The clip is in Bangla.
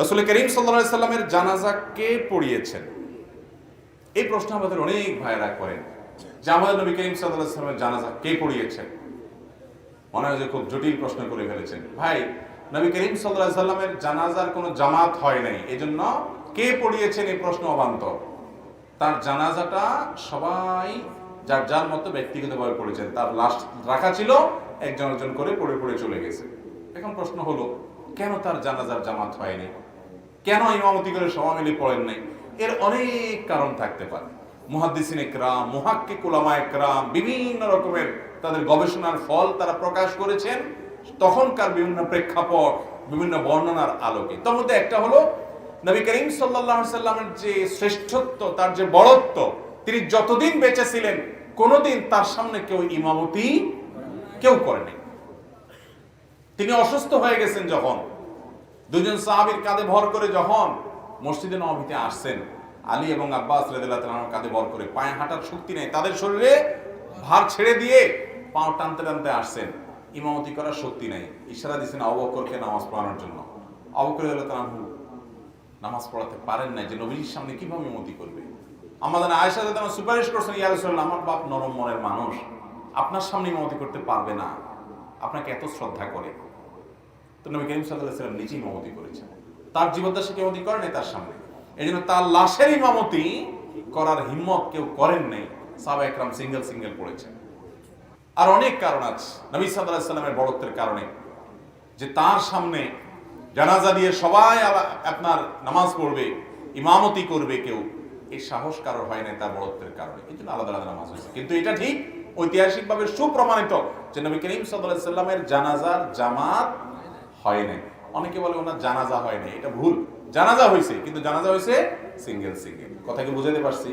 রাসূল করিম সাল্লাল্লাহু আলাইহি সাল্লামের জানাজা কে পড়িয়েছেন? এই প্রশ্ন আমাদের অনেক ভাইরা করেন যে আমাদের নবী করিম সাল্লাল্লাহু আলাইহি সাল্লামের জানাজা কে পড়িয়েছেন। মনে হয় যে খুব জটিল প্রশ্ন করে ফেলেছেন। ভাই, নবী করিম সাল্লাল্লাহু আলাইহি সাল্লামের জানাজার কোনো জামাত হয় নাই, এজন্য কে পড়িয়েছেন এই প্রশ্ন অবান্তর। তার জানাজাটা সবাই যার যার মতো ব্যক্তিগতভাবে পড়েছেন। তার লাশ রাখা ছিল, একজন একজন করে পড়ে পড়ে চলে গেছে। এখন প্রশ্ন হলো, কেন তার জানাজার জামাত হয়নি? কেন ইমামতি করে সবাই মিলে পড়েন নাই? এর অনেক কারণ থাকতে পারে। মুহাদ্দিসিন ইকরাম, মুহাক্কিক উলামা ইকরাম বিভিন্ন রকমের তাদের গবেষণার ফল তারা প্রকাশ করেছেন তখনকার বিভিন্ন প্রেক্ষাপট, বিভিন্ন বর্ণনার আলোকে। তার মধ্যে একটা হলো নবী করিম সাল্লাল্লাহু আলাইহি সাল্লামের যে শ্রেষ্ঠত্ব, তার যে বড়ত্ব, তিনি যতদিন বেঁচে ছিলেন কোনোদিন তার সামনে কেউ ইমামতি করেনি। তিনি অসুস্থ হয়ে গেছেন যখন, দুজন সাহাবীর কাঁধে ভর করে যখন মসজিদে নববীতে আসছেন, আলী এবং আব্বাস রাদিয়াল্লাহু তাআলার কাঁধে ভর করে, পায়ে হাঁটার শক্তি নেই, তাদের শরীরে ভার ছেড়ে দিয়ে পাও টানতে টানতে আসছেন, ইমামতি করার শক্তি নেই। ইশারা দিয়েছেন আবু বকরকে নামাজ পড়ানোর জন্য। আবু বকর রাদিয়াল্লাহু তাআলা নামাজ পড়াতে পারেন না, যে নবীর সামনে কিভাবে ইমামতি করবে। আমাদের আয়েশা রাদিয়াল্লাহু তাআলা সুপারিশ করছেন, ইয়া রাসূলুল্লাহ, আমার বাপ নরম মনের মানুষ, আপনার সামনে ইমামতি করতে পারবে না, আপনাকে এত শ্রদ্ধা করে। তো নবী করিম সাল্লাল্লাহু আলাইহি ওয়াসাল্লাম নিজেই ইমামতি করেছেন। তার জীবদ্দশায় কেউ ইমামতি করেন নাই তার সামনে, এজন্য তার লাশের ইমামতি করার হিম্মত কেউ করেন নাই। সাহাবা একরাম সিঙ্গেল সিঙ্গেল পড়েছেন। আর অনেক কারণ আছে নবী সাল্লাল্লাহু আলাইহি ওয়াসাল্লামের বড়ত্বের কারণে, যে তার সামনে জানাজা দিয়ে সবাই আপনার নামাজ পড়বে, ইমামতি করবে কেউ, এই সাহস কারোর হয় নাই তার বড়ত্বের কারণে। কিন্তু আলাদা আলাদা নামাজ হয়েছে। কিন্তু এটা ঠিক ঐতিহাসিকভাবে সুপ্রমাণিত যে নবী করিম সাল্লাল্লাহু আলাইহি ওয়াসাল্লামের জানাজার জামাত হয় নাই। অনেকে বলে ওনার জানাজা হয় নাই, এটা ভুল। জানাজা হয়েছে, কিন্তু জানাজা হয়েছে সিঙ্গেল সিঙ্গেল। কথা কি বুঝাতে পারছি?